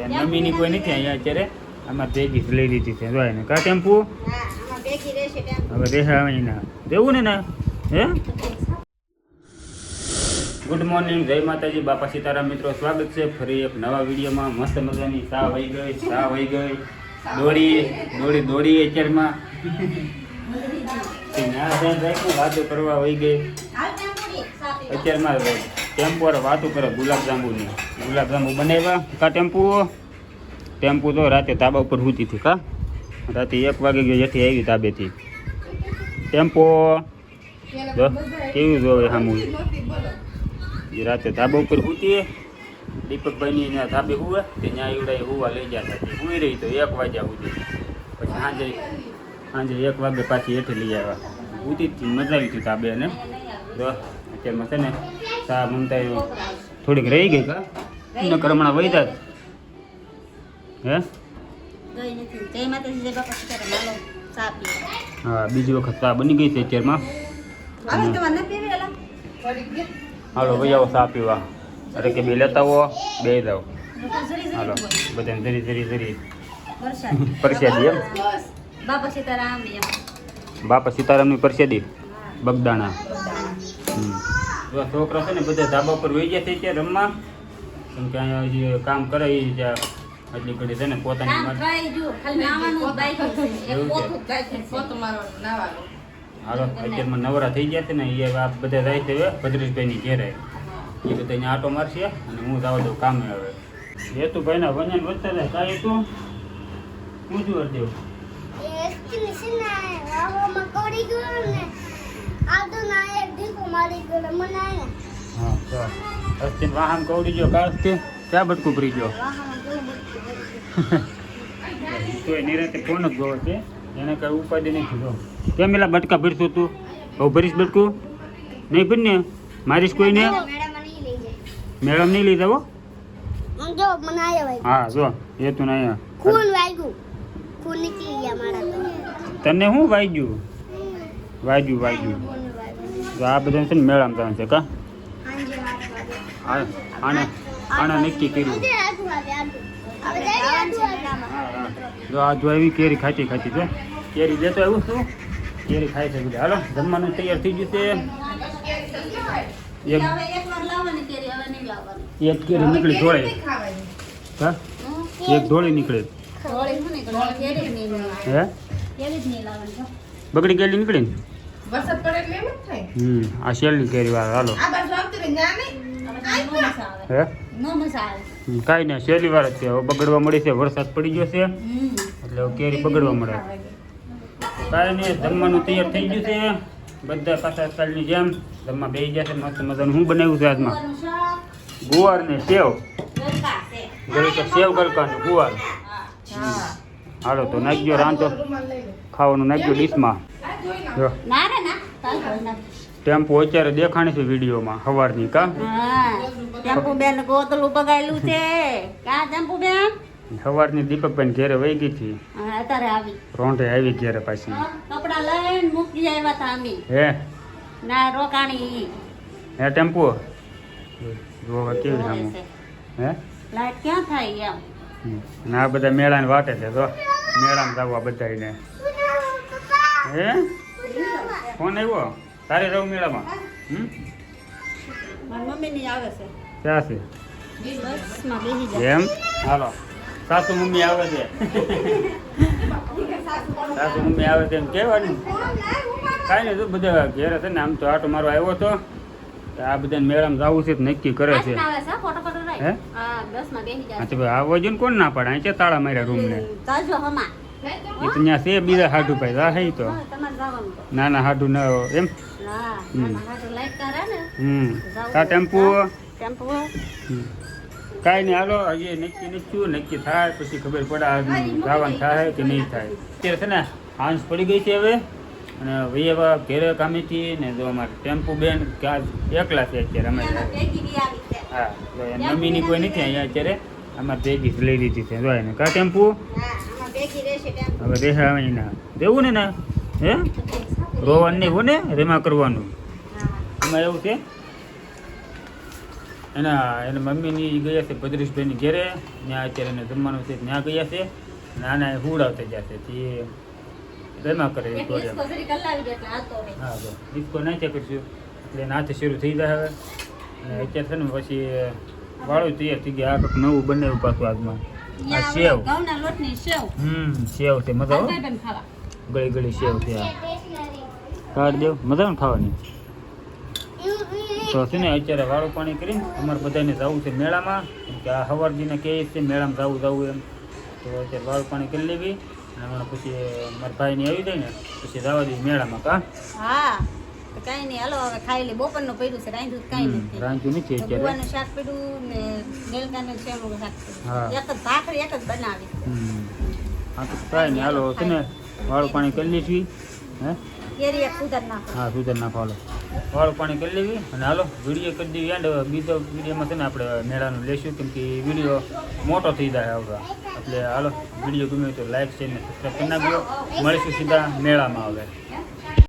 મમ્મીની કોઈ નથી અહીંયા અત્યારે આમાં ભેગી લઈ લીધી છે જોઈ ને કા ટેમ્પુ હવે રેહાણી ના દેવું ને ના હે ગુડ મોર્નિંગ જય માતાજી બાપા સીતારામ મિત્રો સ્વાગત છે ફરી એક નવા વિડીયોમાં મસ્ત મજાની ચા વહી ગઈ દોડી અત્યારમાં વાતો કરવા વહી ગઈ અત્યારમાં ટેમ્પો વાતો કરે ગુલાબજાંબુ બનાવ્યા કા ટેમ્પુ તો રાતે ધાબા ઉપર સૂતી હતી કા રાતે 1 વાગે ગયો જેથી આવી ધાબેથી ટેમ્પો કેવું જોવે સામું રાતે ધાબા ઉપર સૂતી દીપકભાઈની ત્યાં ધાબે હુવે તે ત્યાં એવડાય હુવા લઈ જતા હુઈ રહી તો 1 વાગ્યા સુધી પછી સાંજે 1 વાગે પાછી હેઠે લઈ આવ્યા સૂતી મજા આવી હતી ધાબે અને અત્યારમાં છે ને ચા મમતા થોડીક રહી ગઈ કા ન કરમણા વૈદા હે હા બીજી વખત ચા બની ગઈ છે અત્યારમાં હાલો ભાઈ આવો ચા પીવા અરે કે બે લેતા હો બે જાઓ હાલો બધાને જરી પરસ્યાદી એમ બાપા સીતારામની પરસ્યાદી બગદાણા છોકરા છે ને બધા ધાબા પર વહી ગયા છે ત્યાં રમવા કેમ કે અહીંયા જે કામ કરે એ એટલી ઘડી છે ને પોતાની હાલો અત્યારમાં નવરા થઈ ગયા છે ને એ બધા જાય છે ભદ્રેશભાઈની ઘેરે એ બધા અહીંયા આટો મારશે અને હું જવા દઉં કામે આવે હેતુભાઈના વજન વધતા જાય કાંઈ તું શું છું હરદેવ વાહન કવડી ગયો કાળથી ક્યાં બટકું ભરી ગયો તો એ નિરાતે ફોન જ જોવો છે એને કઈ ઉપાધિ નહીં કીધો કેમ એલા બટકા ભરશું તું બહુ ભરીશ બટકું નહીં ભર ને મારીશ કોઈને મેડમ નહીં લઈ જાવ હા જો એ તું ના તને શું વાગ્યું તો આ બધા છે ને મેળામાં જવાનું છે કા આને નક્કી કર્યું જો આ જો આવી કેરી ખાતી જો કેરી લેતો આવ્યું છું કેરી ખાઈ છે બધા હાલો જમવાનું તૈયાર થઈ ગયું છે એક કેરી નીકળી ધોળે હા એક ધોળી નીકળે હે બગડી ગયેલી નીકળી ને આ શેલની કેરી વાળા હાલો હે કાંઈ નહીં શેલી વાર જ છે હવે બગડવા મળી છે વરસાદ પડી ગયો છે એટલે કેરી બગડવા મળે કાંઈ નહીં જમવાનું તૈયાર થઈ ગયું છે બધા પાછા કાલની જેમ જમવા બેસી ગયા છે મસ્ત મજાનું હું બનાવ્યું છે આજમાં ગુવાર ને સેવ ગલકાનું ગુવાર હાલો તો નાખજો રાંધો ખાવાનું નાખજો ડીશમાં જો ટેમ્પો અત્યારે દેખાણી છે વિડીયોમાં સવારની કા ટેમ્પો બેન ગોતલું પગાયેલું છે કા ટેમ્પો બેન સવારની દીપકભાઈ ઘેરે વહી ગઈ હતી અત્યારે આવી રોંઢે આવી ઘેરે પાછી કપડા લઈને મૂકી આવ્યા હતા અમે હે ના રોકાણી હે ટેમ્પો જોવા કેવી સામું હે લાઈટ ક્યાં થાય એમ અને આ બધા મેળાને વાટે છે તો મેળામાં જવા બધાને હે ફોન આવ્યો તારે જવું મેળામાં મમ્મીની આવે છે ક્યાં છે બસમાં બેસી જાય એમ હાલો સાસુ મમ્મી આવે છે એમ કહેવાનું કાંઈ નહીં તો બધા ઘેરે છે ને આમ તો આટો મારો આવ્યો હતો આ બધા મેળામાં જવું છે નક્કી કરે છે હે હા તો ભાઈ આવો જો ને કોણ ના પાડે અહીં તાળા માર્યા રૂમને એ તો ત્યાં છે બીજા હાડું ભાઈ રાહે તો નાના હાડું ના એમ કા ટેમ્પુ કાંઈ નહીં હાલો હજી નક્કી થાય પછી ખબર પડે જવાનું થાય કે નહીં થાય અત્યારે છે ને હાંસ પડી ગઈ છે હવે અને વૈયા ઘેરે કામેથી ને જો અમારે ટેમ્પુ બેન એકલા છે અત્યારે અમે હા મમ્મીની કોઈ નથી અહીંયા અત્યારે અમારે ભેગી લઈ લીધી છે જોઈ ને કા ટેમ્પુ હવે રેહાણી ના દેવું ને ના હે રોવાનું નહીં હોય ને રેમા કરવાનું એમાં એવું છે એના મમ્મીની ગયા છે ભદ્રેશભાઈની ઘેરે, ત્યાં અત્યારે એને જમવાનું છે ત્યાં ગયા છે, અને આના હુડાવતા ગયા છે તે રમ્યા કરે એક એકવાર એમ. ડિસ્કો જરી કલાવી દે એટલે હાલતો રહે. હા તો ડિસ્કો નાખ્યા કરશું એટલે નાથે શરૂ થઈ જાય હવે. અને અત્યારે છે ને પછી વાળું તૈયાર થઈ ગયા. આ કંઈક નવું બનાવ્યું પાછું આજમાં. આ યા સેવ. ઘઉંના લોટની સેવ. સેવ છે મજા આવે. ભાઈ બેન ખાવા. ગળી ગળી સેવ છે આ. કાઢ દેવ મજા આવે ને ખાવાની. તો છે ને અત્યારે વાળું પાણી કરીને અમારે બધાને જવું છે મેળામાં, કેમ કે આ હવારજીને કહે છે મેળામાં જવું એમ. તો અત્યારે વાળું પાણી કરી લેવી અને હમણાં પછી મારા ભાઈની આવી જાય ને પછી જવા દઈએ મેળામાં. કા હા તો કાંઈ નહીં, હાલો હવે ખાઈ લે. બપોરનું પડ્યું છે, રાંધ્યું તો કાંઈ નથી. રાંધ્યું નથી તો અત્યારે. ગુવાનું શાક પડ્યું ને ગલકાનું સેવનું શાક હા. પડ્યું. એક જ ભાખરી એક જ બનાવી. હા તો કાંઈ નહીં હાલો છે ને વાળું પાણી કરી લઈશું. હે કેરી એક સુધાર નાખો. હા સુધર નાખો હાલો. વાળું પાણી કરી લેવી અને હાલો વિડીયો કરી દેવી એન્ડ. બીજો વિડીયોમાં છે ને આપણે મેળાનું લેશું, કેમ કે વિડીયો મોટો થઈ જાય હવે. એટલે હાલો વિડીયો ગમે તો લાઈક છે ને સબસ્ક્રાઈબ કરી નાખજો. મળીશું સીધા મેળામાં હવે.